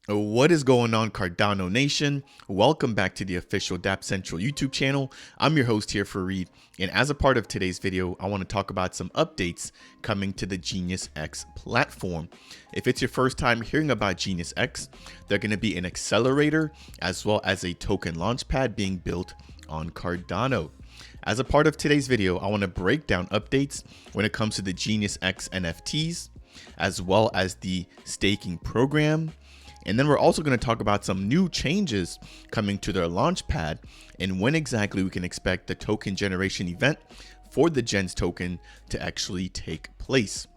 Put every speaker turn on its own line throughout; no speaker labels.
What is going on, Cardano Nation? Welcome back to the official Dapp Central YouTube channel. I'm your host here for Reed, and as a part of today's video, I want to talk about some updates coming to the Genius X platform. If it's your first time hearing about Genius X, they're going to be an accelerator as well as a token launchpad being built on Cardano. As a part of today's video, I want to break down updates when it comes to the Genius X NFTs, as well as the staking program. And then we're also going to talk about some new changes coming to their Launchpad and when exactly we can expect the token generation event for the Gens token to actually take place.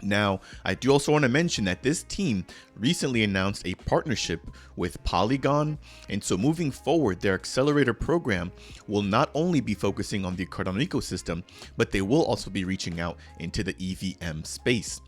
Now, I do also want to mention that this team recently announced a partnership with Polygon, and so moving forward, their accelerator program will not only be focusing on the Cardano ecosystem, but they will also be reaching out into the EVM space.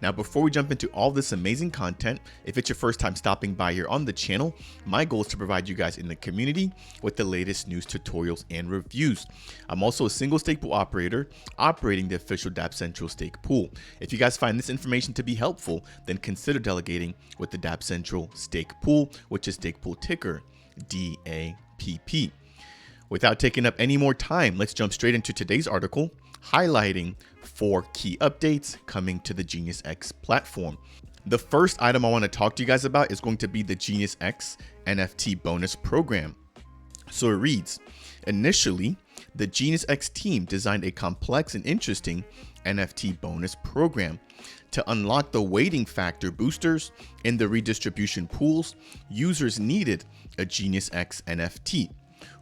Now, before we jump into all this amazing content, if it's your first time stopping by here on the channel, my goal is to provide you guys in the community with the latest news, tutorials, and reviews. I'm also a single stake pool operator operating the official Dapp Central stake pool. If you guys find this information to be helpful, then consider delegating with the Dapp Central stake pool, which is stake pool ticker DAPP. Without taking up any more time, let's jump straight into today's article highlighting 4 key updates coming to the Genius X platform. The first item I want to talk to you guys about is going to be the Genius X NFT Bonus Program. So it reads, initially, the Genius X team designed a complex and interesting NFT bonus program. To unlock the weighting factor boosters in the redistribution pools, users needed a Genius X NFT.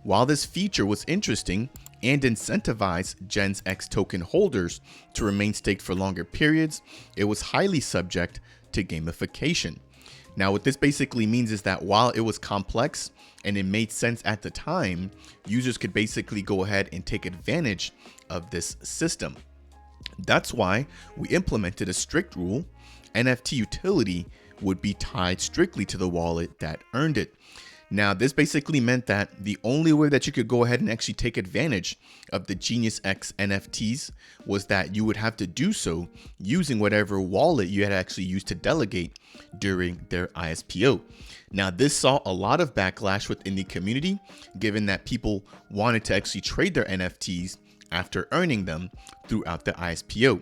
While this feature was interesting and incentivized Gens X token holders to remain staked for longer periods, it was highly subject to gamification. Now, what this basically means is that while it was complex and it made sense at the time, users could basically go ahead and take advantage of this system. That's why we implemented a strict rule: NFT utility would be tied strictly to the wallet that earned it. Now, this basically meant that the only way that you could go ahead and actually take advantage of the Genius X NFTs was that you would have to do so using whatever wallet you had actually used to delegate during their ISPO. Now, this saw a lot of backlash within the community, given that people wanted to actually trade their NFTs after earning them throughout the ISPO.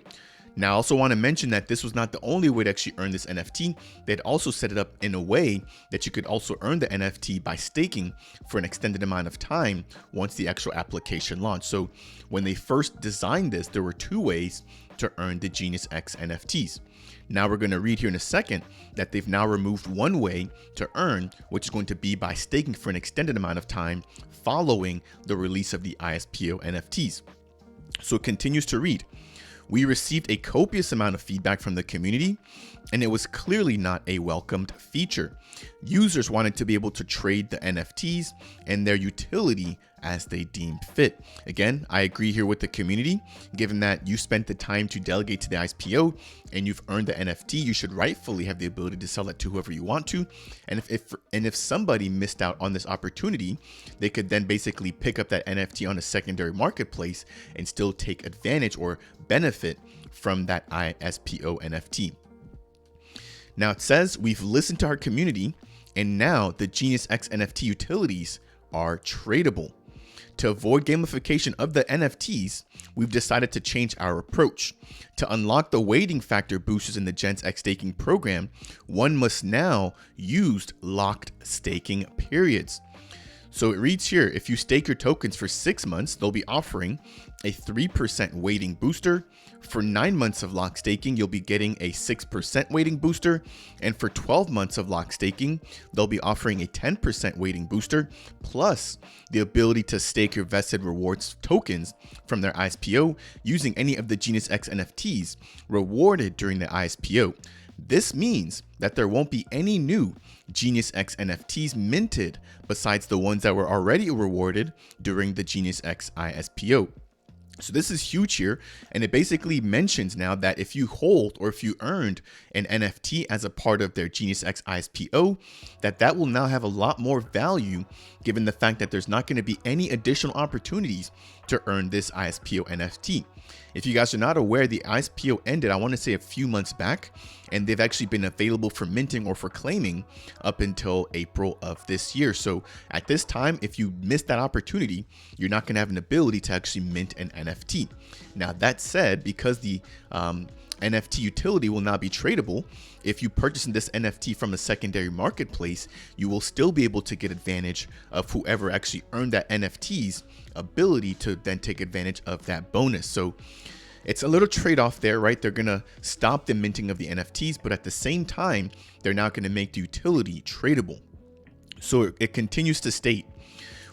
Now, I also want to mention that this was not the only way to actually earn this NFT. They'd also set it up in a way that you could also earn the NFT by staking for an extended amount of time once the actual application launched. So when they first designed this, there were 2 ways to earn the Genius X NFTs. Now we're going to read here in a second that they've now removed 1 way to earn, which is going to be by staking for an extended amount of time following the release of the ISPO NFTs. So it continues to read, we received a copious amount of feedback from the community, and it was clearly not a welcomed feature. Users wanted to be able to trade the NFTs and their utility as they deemed fit. Again, I agree here with the community. Given that you spent the time to delegate to the ISPO and you've earned the NFT, you should rightfully have the ability to sell it to whoever you want to. And if somebody missed out on this opportunity, they could then basically pick up that NFT on a secondary marketplace and still take advantage or benefit from that ISPO NFT. Now it says we've listened to our community, and now the Genius X NFT utilities are tradable. To avoid gamification of the NFTs, we've decided to change our approach. To unlock the weighting factor boosters in the Gens X staking program, one must now use locked staking periods. So it reads here, if you stake your tokens for 6 months, they'll be offering a 3% weighting booster. For 9 months of lock staking, you'll be getting a 6% weighting booster. And for 12 months of lock staking, they'll be offering a 10% weighting booster, plus the ability to stake your vested rewards tokens from their ISPO using any of the Genius X NFTs rewarded during the ISPO. This means that there won't be any new Genius X NFTs minted besides the ones that were already rewarded during the Genius X ISPO. So this is huge here, and it basically mentions now that if you hold or if you earned an NFT as a part of their Genius X ISPO, that will now have a lot more value given the fact that there's not going to be any additional opportunities to earn this ISPO NFT. If you guys are not aware, the IPO ended, I want to say a few months back, and they've actually been available for minting or for claiming up until April of this year. So at this time, if you miss that opportunity, you're not going to have an ability to actually mint an NFT. Now that said, because the NFT utility will not be tradable, if you purchase this NFT from a secondary marketplace, you will still be able to get advantage of whoever actually earned that NFT's ability to then take advantage of that bonus. So it's a little trade-off there, right? They're gonna stop the minting of the NFTs, but at the same time, they're not gonna make the utility tradable. So it continues to state,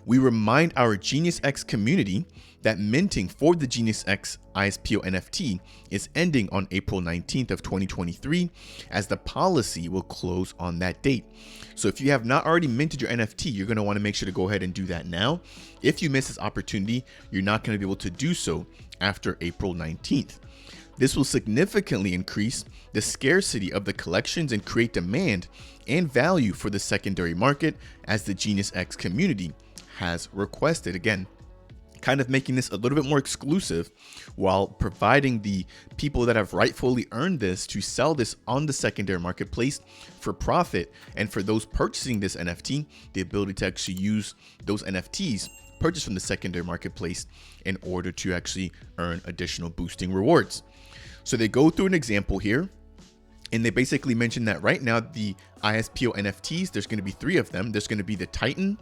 we remind our Genius X community that minting for the Genius X ISPO NFT is ending on April 19th of 2023, as the policy will close on that date. So if you have not already minted your NFT, you're going to want to make sure to go ahead and do that now. If you miss this opportunity, you're not going to be able to do so after April 19th. This will significantly increase the scarcity of the collections and create demand and value for the secondary market, as the Genius X community has requested. Again, kind of making this a little bit more exclusive while providing the people that have rightfully earned this to sell this on the secondary marketplace for profit, and for those purchasing this NFT, the ability to actually use those NFTs purchased from the secondary marketplace in order to actually earn additional boosting rewards. So they go through an example here, and they basically mention that right now the ISPO NFTs, there's going to be 3 of them. There's going to be the Titan,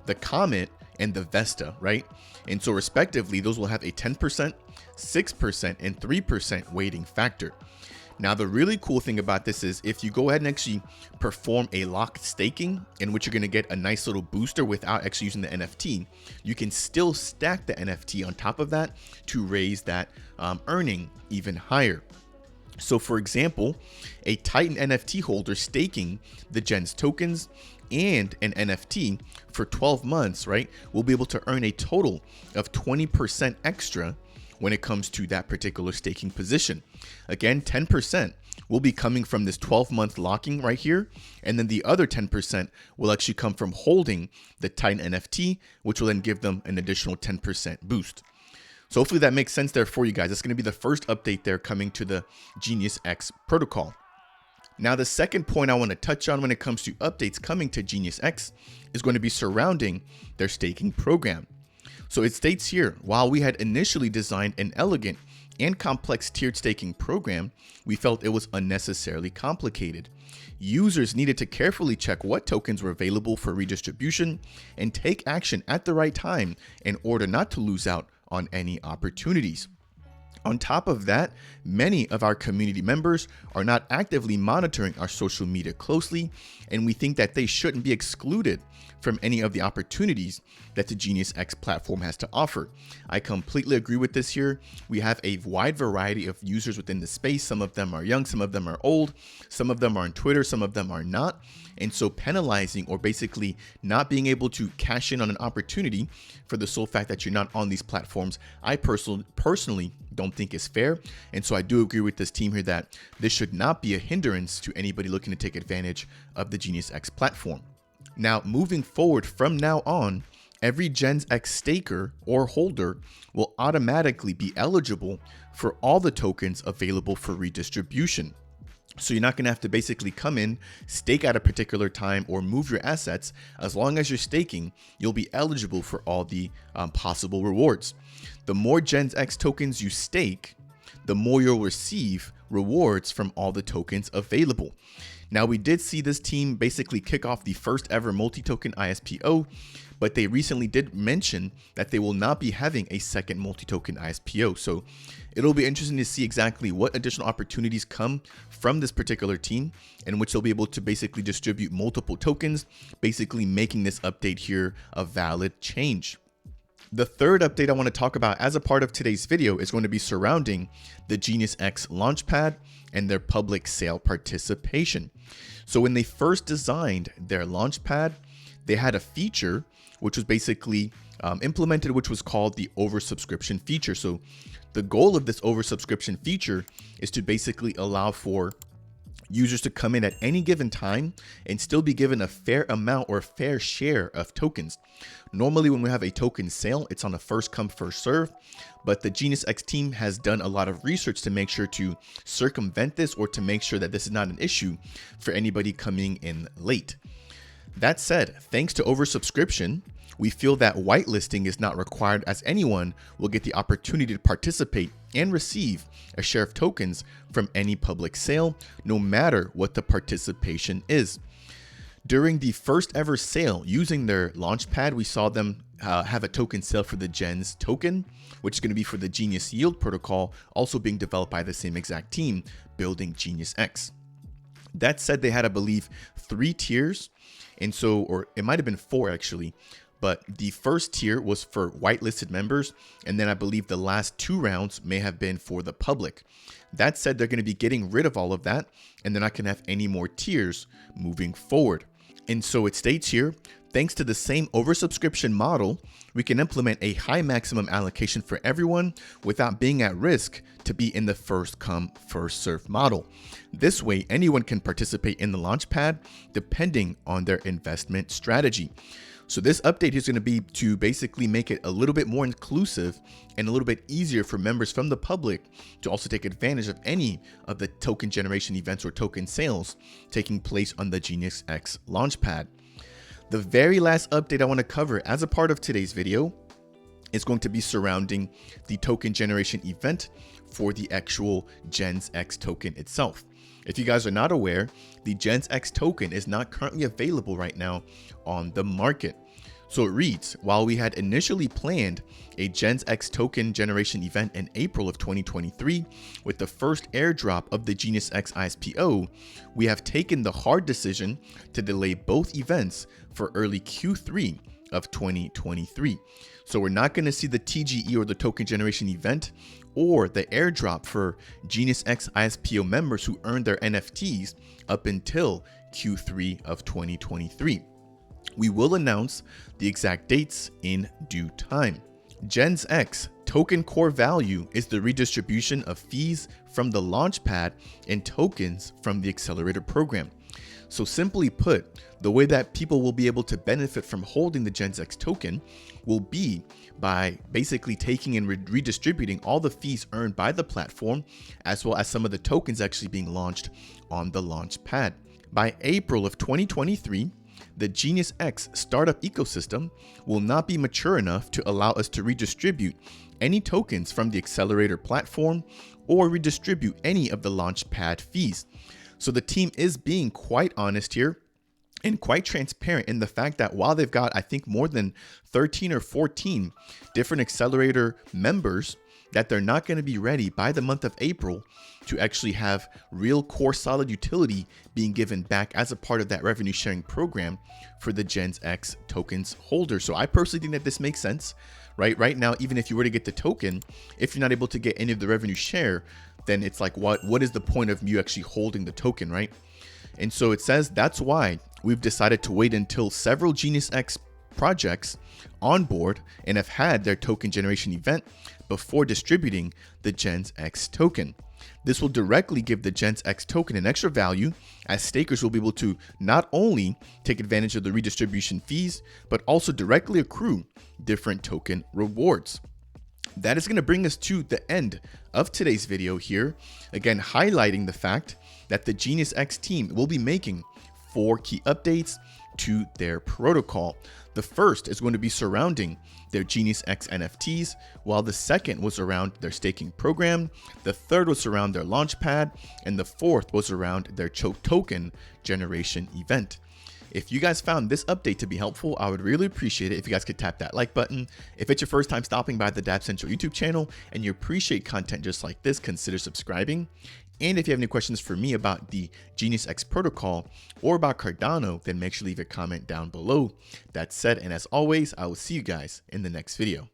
the Comet, and the Vesta, right? And so respectively, those will have a 10%, 6%, and 3% weighting factor. Now, the really cool thing about this is if you go ahead and actually perform a locked staking, in which you're going to get a nice little booster without actually using the NFT, you can still stack the NFT on top of that to raise that earning even higher. So for example, a Titan NFT holder staking the Gens tokens and an NFT for 12 months, right, will be able to earn a total of 20% extra when it comes to that particular staking position. Again, 10% will be coming from this 12-month locking right here, and then the other 10% will actually come from holding the Titan NFT, which will then give them an additional 10% boost. So hopefully that makes sense there for you guys. That's going to be the first update there coming to the Genius X protocol. Now, the second point I want to touch on when it comes to updates coming to Genius X is going to be surrounding their staking program. So it states here, while we had initially designed an elegant and complex tiered staking program, we felt it was unnecessarily complicated. Users needed to carefully check what tokens were available for redistribution and take action at the right time in order not to lose out on any opportunities. On top of that, many of our community members are not actively monitoring our social media closely, and we think that they shouldn't be excluded from any of the opportunities that the Genius X platform has to offer. I completely agree with this here. We have a wide variety of users within the space. Some of them are young, some of them are old, some of them are on Twitter, some of them are not. And so penalizing or basically not being able to cash in on an opportunity for the sole fact that you're not on these platforms, I personally don't think is fair. And so I do agree with this team here that this should not be a hindrance to anybody looking to take advantage of the Genius X platform. Now, moving forward from now on, every Gens X staker or holder will automatically be eligible for all the tokens available for redistribution. So you're not going to have to basically come in, stake at a particular time, or move your assets. As long as you're staking, you'll be eligible for all the possible rewards. The more Gens X tokens you stake, the more you'll receive rewards from all the tokens available. Now, we did see this team basically kick off the first ever multi-token ISPO, but they recently did mention that they will not be having a second multi-token ISPO. So it'll be interesting to see exactly what additional opportunities come from this particular team, in which they'll be able to basically distribute multiple tokens, basically making this update here a valid change. The third update I want to talk about as a part of today's video is going to be surrounding the Genius X Launchpad and their public sale participation. So when they first designed their Launchpad, they had a feature which was basically implemented, which was called the oversubscription feature. So the goal of this oversubscription feature is to basically allow for users to come in at any given time and still be given a fair amount or fair share of tokens. Normally when we have a token sale, it's on a first come first serve, but the Genius X team has done a lot of research to make sure to circumvent this, or to make sure that this is not an issue for anybody coming in late. That said, thanks to oversubscription, we feel that whitelisting is not required, as anyone will get the opportunity to participate and receive a share of tokens from any public sale, no matter what the participation is. During the first ever sale using their Launchpad, we saw them have a token sale for the GENS token, which is going to be for the Genius Yield protocol, also being developed by the same exact team building Genius X. That said, they had, I believe, 3 tiers. And so, or it might have been 4 actually, but the first tier was for whitelisted members. And then I believe the last 2 rounds may have been for the public. That said, they're going to be getting rid of all of that, and they're not going to have any more tiers moving forward. And so it states here, thanks to the same oversubscription model, we can implement a high maximum allocation for everyone without being at risk to be in the first come, first serve model. This way, anyone can participate in the Launchpad depending on their investment strategy. So this update is going to be to basically make it a little bit more inclusive and a little bit easier for members from the public to also take advantage of any of the token generation events or token sales taking place on the Genius X Launchpad. The very last update I want to cover as a part of today's video is going to be surrounding the token generation event for the actual GENS X token itself. If you guys are not aware, the GENS X token is not currently available right now on the market. So it reads, while we had initially planned a GENS X token generation event in April of 2023 with the first airdrop of the Genius X ISPO, we have taken the hard decision to delay both events for early Q3 of 2023. So we're not going to see the TGE or the token generation event or the airdrop for Genius X ISPO members who earned their NFTs up until Q3 of 2023. We will announce the exact dates in due time. GENS X token core value is the redistribution of fees from the Launchpad and tokens from the accelerator program. So simply put, the way that people will be able to benefit from holding the GENS X token will be by basically taking and redistributing all the fees earned by the platform, as well as some of the tokens actually being launched on the Launchpad. By April of 2023, the Genius X startup ecosystem will not be mature enough to allow us to redistribute any tokens from the accelerator platform or redistribute any of the Launchpad fees. So the team is being quite honest here and quite transparent in the fact that while they've got, I think, more than 13 or 14 different accelerator members, that they're not going to be ready by the month of April to actually have real core solid utility being given back as a part of that revenue sharing program for the GENS X tokens holder. So I personally think that this makes sense, right? Right now, even if you were to get the token, if you're not able to get any of the revenue share, then it's like, what is the point of you actually holding the token, right? And so it says that's why we've decided to wait until several Genius X projects on board and have had their token generation event before distributing the GENS X token. This will directly give the GENS X token an extra value, as stakers will be able to not only take advantage of the redistribution fees, but also directly accrue different token rewards. That is going to bring us to the end of today's video here, again highlighting the fact that the Genius X team will be making 4 key updates to their protocol. The first is going to be surrounding their Genius X NFTs, while the second was around their staking program, the third was around their Launchpad, and the fourth was around their token generation event. If you guys found this update to be helpful, I would really appreciate it if you guys could tap that like button. If it's your first time stopping by the Dapp Central YouTube channel and you appreciate content just like this, consider subscribing. And if you have any questions for me about the Genius X protocol or about Cardano, then make sure to leave a comment down below. That said, and as always, I will see you guys in the next video.